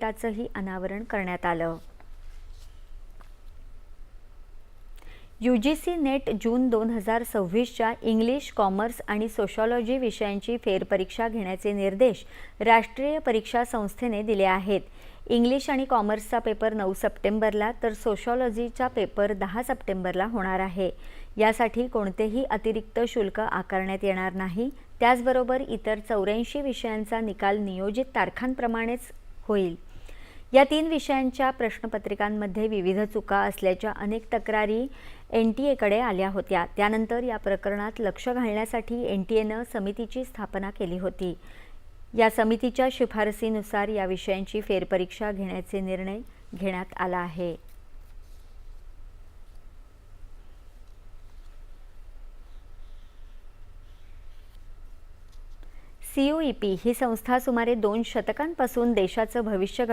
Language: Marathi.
त्याचंही अनावरण करण्यात आलं। UGC नेट जून 2026च्या इंग्लिश, कॉमर्स आणि सोशॉलॉजी विषयांची फेरपरीक्षा घेण्याचे निर्देश राष्ट्रीय परीक्षा संस्थेने दिले आहेत। इंग्लिश आणि कॉमर्सचा पेपर 9 सप्टेंबरला तर सोशॉलॉजीचा पेपर 10 सप्टेंबरला होणार आहे। यासाठी कोणतेही अतिरिक्त शुल्क आकारण्यात येणार नाही। त्याचबरोबर इतर 84 विषयांचा निकाल नियोजित तारखांप्रमाणेच होईल। या 3 विषयांच्या प्रश्नपत्रिकांमध्ये विविध चुका असल्याच्या अनेक तक्रारी NTA कडे आल्या होत्या। त्यानंतर या प्रकरणात लक्ष घालण्यासाठी NTAने समितीची स्थापना केली होती। या समितीच्या शिफारसीनुसार या विषयांची फेरपरीक्षा घेण्याचे निर्णय घेण्यात आला आहे। CUEP ही संस्था सुमारे 2 शतकांपासून देशाचं भविष्य